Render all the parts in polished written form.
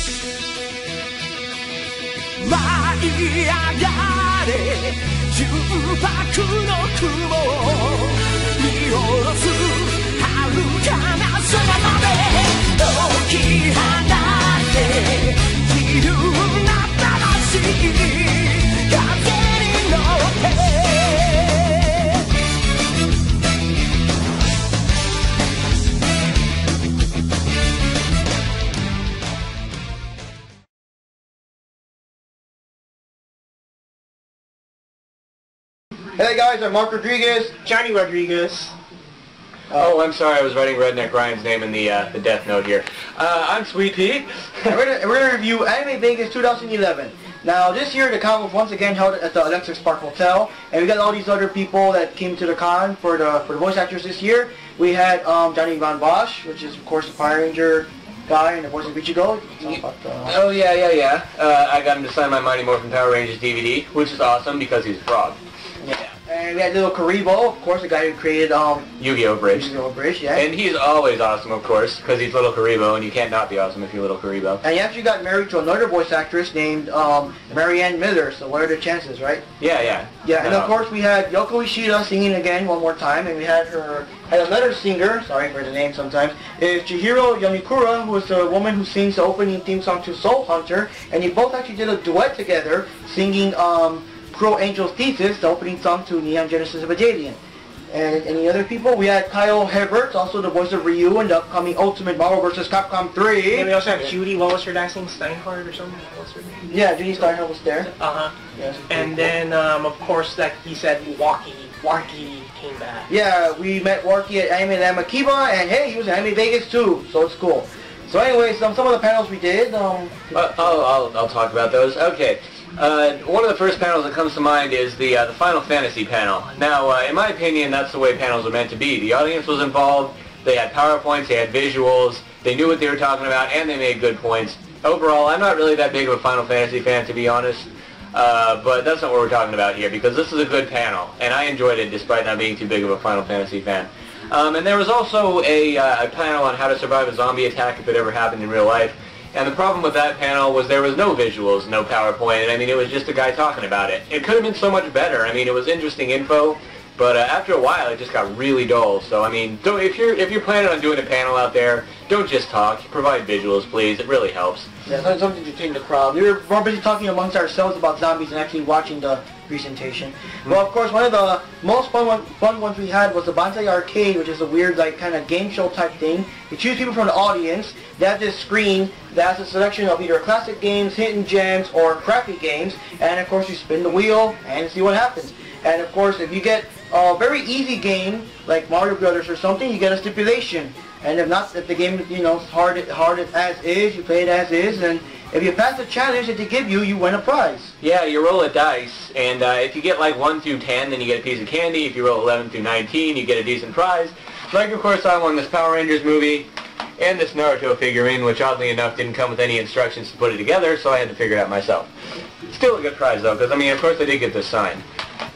舞い上がれ純白の雲を見下ろす遥かな空まで解き放って自由な魂風に乗って Hey guys, I'm Mark Rodriguez. Johnny Rodriguez. Oh, I'm sorry, I was writing Redneck Ryan's name in the Death Note here. I'm Sweet Pea. And we're gonna review Anime Vegas 2011. Now, this year the con was once again held at the Electric Spark Hotel, and we got all these other people that came to the con for the voice actors this year. We had Johnny Van Bosch, which is of course the Power Ranger guy and the voice of Ichigo. Oh yeah. I got him to sign my Mighty Morphin Power Rangers DVD, which is awesome because he's a frog. Yeah. And we had little Karibo, of course, the guy who created Yu-Gi-Oh! Bridge. Yu-Gi-Oh! Bridge, yeah. And he's always awesome, of course, because he's little Karibo, and you can't not be awesome if you're little Karibo. And he actually got married to another voice actress named Marianne Miller, so what are the chances, right? Yeah. Yeah, and of course we had Yoko Ishida singing again one more time, and we had another singer, sorry for the name sometimes, is Chihiro Yamikura, who is the woman who sings the opening theme song to Soul Hunter, and they both actually did a duet together, singing Cruel Angel's Thesis, the opening song to Neon Genesis Evangelion. And any other people? We had Kyle Hebert, also the voice of Ryu in the upcoming Ultimate Marvel vs. Capcom 3. And we also have Judy, what was her last name? Steinhardt or something? What's her name? Yeah, Judy Steinhardt was there. Yes, and then, of course, like he said, Warky came back. Yeah, we met Warky at Anime Lamakiba, and hey, he was at Anime Vegas too, so it's cool. So anyway, some of the panels we did, I'll talk about those. Okay. One of the first panels that comes to mind is the Final Fantasy panel. Now, in my opinion, that's the way panels are meant to be. The audience was involved, they had PowerPoints, they had visuals, they knew what they were talking about, and they made good points. Overall, I'm not really that big of a Final Fantasy fan, to be honest, but that's not what we're talking about here, because this is a good panel, and I enjoyed it despite not being too big of a Final Fantasy fan. And there was also a panel on how to survive a zombie attack if it ever happened in real life. And the problem with that panel was there was no visuals, no PowerPoint, and I mean, it was just a guy talking about it. It could have been so much better. I mean, it was interesting info, but after a while, it just got really dull. So, I mean, if you're planning on doing a panel out there, don't just talk. Provide visuals, please. It really helps. Yeah, it's something to entertain the crowd. We were more busy talking amongst ourselves about zombies and actually watching the presentation. Well, of course, one of the most fun ones we had was the Banzai Arcade, which is a weird, like, kind of game show type thing. You choose people from the audience. They have this screen that has a selection of either classic games, hidden gems, or crappy games. And of course, you spin the wheel and see what happens. And of course, if you get a very easy game like Mario Brothers or something, you get a stipulation. And if not, if the game is, hard as is, you play it as is, and if you pass the challenge that they give you, you win a prize. Yeah, you roll a dice, and if you get like 1 through 10, then you get a piece of candy. If you roll 11 through 19, you get a decent prize. Like, of course, I won this Power Rangers movie, and this Naruto figurine, which oddly enough didn't come with any instructions to put it together, so I had to figure it out myself. Still a good prize, though, because, I mean, of course I did get this signed.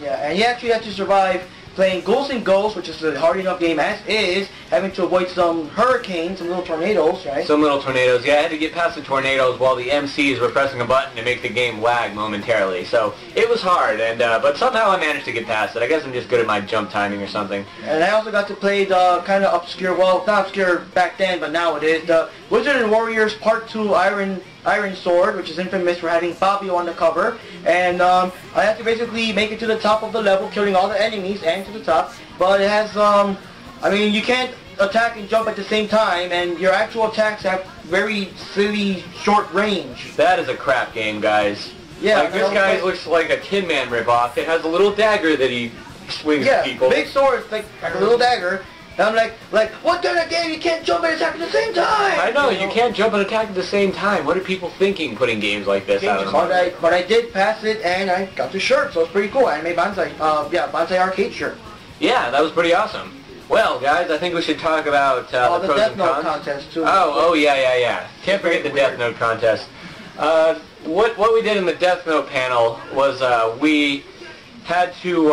Yeah, and you actually have to survive playing Ghouls and Ghosts, which is a hard enough game as is, having to avoid some hurricanes, some little tornadoes, right? Some little tornadoes. Yeah, I had to get past the tornadoes while the MCs were pressing a button to make the game lag momentarily. So it was hard, and but somehow I managed to get past it. I guess I'm just good at my jump timing or something. And I also got to play the kind of obscure, well, not obscure back then, but now it is, the Wizard and Warriors Part 2 Iron Sword, which is infamous for having Fabio on the cover, and I had to basically make it to the top of the level, killing all the enemies and to the top, but it has, I mean, you can't attack and jump at the same time, and your actual attacks have very silly short range. That is a crap game, guys. Yeah, like, this guy looks like a Tin Man ripoff. It has a little dagger that he swings at people. Yeah, big sword, like a little dagger. And I'm like, what kind of game? You can't jump and attack at the same time! I know, you can't jump and attack at the same time. What are people thinking putting games like this out of the But I did pass it, and I got the shirt, so it's pretty cool. Anime Banzai, Banzai Arcade shirt. Yeah, that was pretty awesome. Well, guys, I think we should talk about the pros Death and Note cons. contest, too. Oh, yeah. Can't forget the Death Note contest. What we did in the Death Note panel was we had to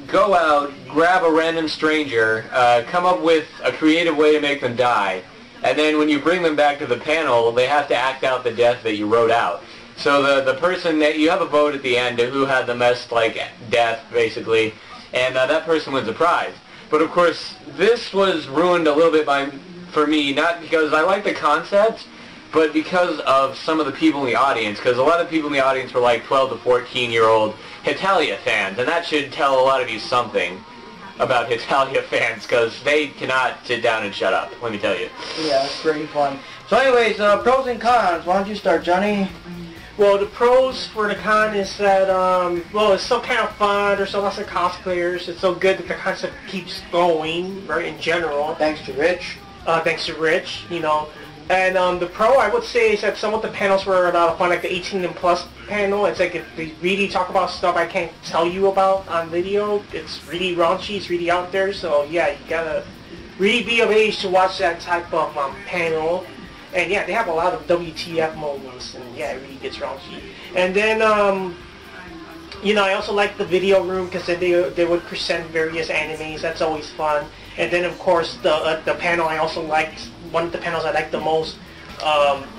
go out, grab a random stranger, come up with a creative way to make them die, And then when you bring them back to the panel, they have to act out the death that you wrote out. So the person that you have a vote at the end of who had the best like death basically, and that person wins a prize. But of course, this was ruined a little bit for me, not because I like the concept, but because of some of the people in the audience. Because a lot of people in the audience were like 12 to 14-year-old Hitalia fans, and that should tell a lot of you something about Hitalia fans, because they cannot sit down and shut up, let me tell you. Yeah, it's pretty fun. So anyways, pros and cons. Why don't you start, Johnny? Well, the pros for the con is that, well, it's so kind of fun. There's so lots of cosplayers. It's so good that the concept keeps going, right, in general. Thanks to Rich. Thanks to Rich, you know. And the pro, I would say, is that some of the panels were a lot of fun, like the 18 and plus panel. It's like if they really talk about stuff I can't tell you about on video, it's really raunchy, it's really out there. So, yeah, you gotta really be of age to watch that type of panel. And yeah, they have a lot of WTF moments, and yeah, it really gets raunchy. And then, you know, I also like the video room because they would present various animes. That's always fun. And then, of course, the panel I also liked. One of the panels I liked the most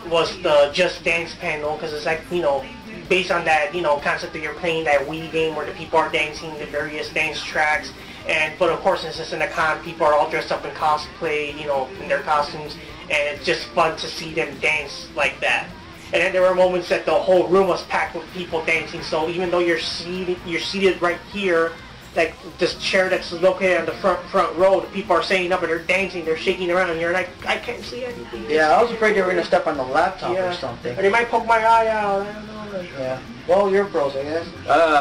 was the Just Dance panel, because it's like, you know, based on that, you know, concept that you're playing that Wii game where the people are dancing the various dance tracks. But of course, since it's in a con, people are all dressed up in cosplay, you know, in their costumes. And it's just fun to see them dance like that. And then there were moments that the whole room was packed with people dancing. So even though you're seated right here, like this chair that's located on the front row, the people are standing up and they're dancing, they're shaking around, and you're like, I can't see anything. Yeah, I was afraid they were gonna step on the laptop or something. Or they might poke my eye out. I don't know. Yeah. Well, your pros, I guess.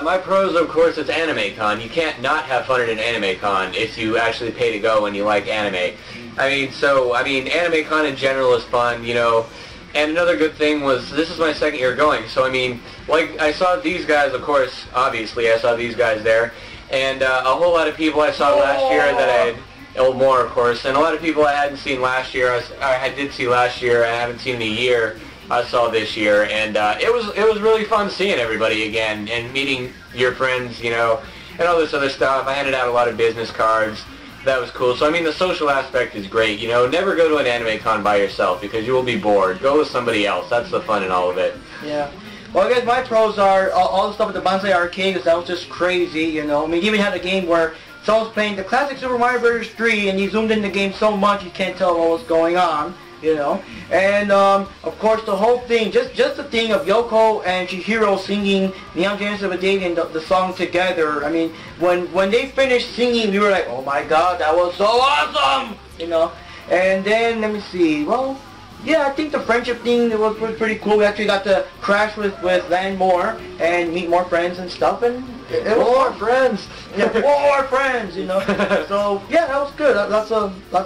My pros, of course, it's Anime Con. You can't not have fun at an Anime Con if you actually pay to go and you like anime. I mean, Anime Con in general is fun, you know. And another good thing was, this is my second year going, so I mean, like, I saw these guys, of course, obviously, I saw these guys there. And a whole lot of people I saw last year that I had, more of course, and a lot of people I hadn't seen last year, I did see last year, I haven't seen in a year, I saw this year, and it was really fun seeing everybody again, and meeting your friends, you know, and all this other stuff. I handed out a lot of business cards. That was cool. So I mean, the social aspect is great, you know. Never go to an anime con by yourself, because you will be bored. Go with somebody else. That's the fun in all of it. Yeah. Well, I guess my pros are all the stuff at the Banzai Arcade, because that was just crazy, you know. I mean, you even had a game where someone was playing the classic Super Mario Bros. 3, and you zoomed in the game so much you can't tell what was going on, you know. And, of course, the whole thing, just the thing of Yoko and Chihiro singing Neon Genesis Evangelion, the song together. I mean, when they finished singing, we were like, oh my god, that was so awesome, you know. And then, let me see, well, yeah, I think the friendship thing was pretty cool. We actually got to crash with Landmore and meet more friends and stuff, and it was more friends. Yeah, more friends, you know. So yeah, that was good. Lots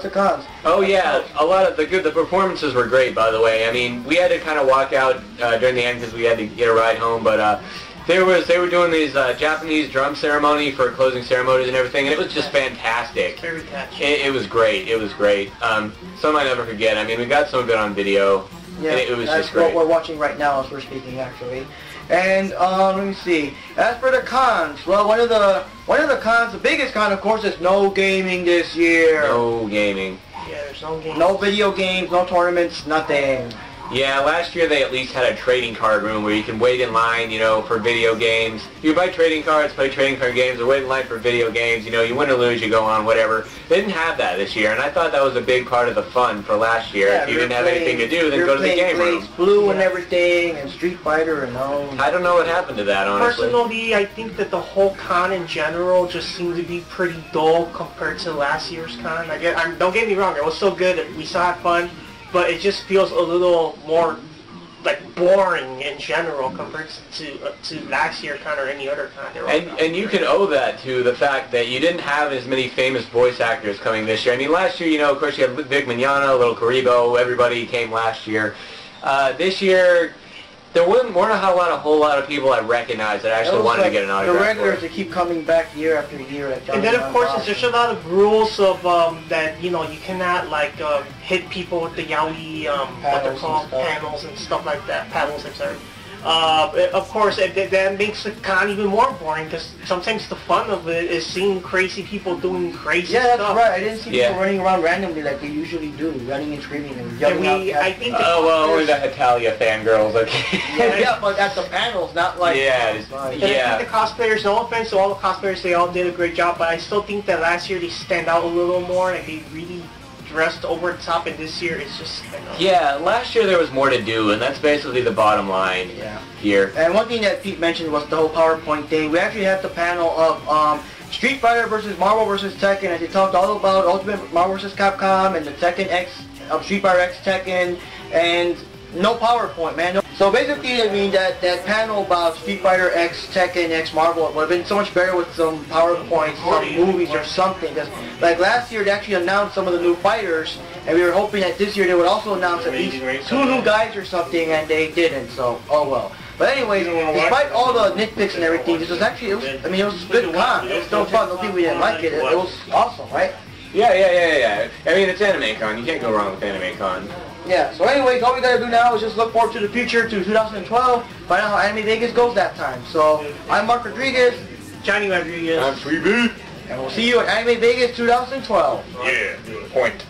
of cons. Oh yeah, a lot of the performances were great. By the way, I mean, we had to kind of walk out during the end because we had to get a ride home, but. They were doing these Japanese drum ceremony for closing ceremonies and everything, and it was just fantastic. Very catchy. It was great. It was great. Some I never forget. I mean, we got some of it on video. Yeah, and it was that's just great. what we're watching right now as we're speaking, actually. And let me see. As for the cons, well, one of the cons, the biggest con, of course, is no gaming this year. No gaming. Yeah, there's no games. No video games, no tournaments, nothing. Yeah, last year they at least had a trading card room where you can wait in line, you know, for video games. You buy trading cards, play trading card games, or wait in line for video games. You know, you win or lose, you go on, whatever. They didn't have that this year, and I thought that was a big part of the fun for last year. Yeah, if you didn't have anything to do, then go to the game room. Blue and everything, and Street Fighter and all. I don't know what happened to that, honestly. Personally, I think that the whole con in general just seemed to be pretty dull compared to last year's con. Don't get me wrong, it was so good, we still had fun, but it just feels a little more like boring in general compared to last year con or any other con. And you can owe that to the fact that you didn't have as many famous voice actors coming this year. I mean, last year, you know, of course, you had Vic Mignogna, Little Karibo, everybody came last year. This year, there weren't a whole lot of people I recognized that actually wanted to get an autograph. The regulars that keep coming back year after year. Like and then, of course, there's a lot of rules of that, you know, you cannot like hit people with the yaoi, what they're called, panels and stuff like that. Paddles, I'm sorry. Of course, that makes the con even more boring because sometimes the fun of it is seeing crazy people doing crazy Yeah, stuff. that's right. I didn't see people running around randomly like they usually do, running and screaming and yelling out. I think we're the Italia fangirls, okay. Yeah, but at the panels, not like... Yeah, I think the cosplayers, no offense to all the cosplayers, they all did a great job, but I still think that last year they stand out a little more, and they really dressed over the top, and this year it's just... Yeah, last year there was more to do, and that's basically the bottom line here. And one thing that Pete mentioned was the whole PowerPoint thing. We actually had the panel of Street Fighter versus Marvel versus Tekken, and they talked all about Ultimate Marvel vs. Capcom and the Tekken X, Street Fighter X Tekken, and no PowerPoint, man. No. So basically, I mean, that panel about Street Fighter X Tekken X Marvel would have been so much better with some PowerPoints, some movies or something. Cause, like last year, they actually announced some of the new fighters, and we were hoping that this year they would also announce at least 2 new guys or something, and they didn't. So, oh well. But anyways, despite all the nitpicks and everything, this was actually, it was a good con. It was still fun. Don't think we didn't like it. It was awesome, right? Yeah. I mean, it's Anime Con. You can't go wrong with Anime Con. Yeah, so anyways, all we gotta do now is just look forward to the future, to 2012, find out how Anime Vegas goes that time. So, I'm Mark Rodriguez. Johnny Rodriguez. I'm 3B. And we'll see you at Anime Vegas 2012. Yeah, point.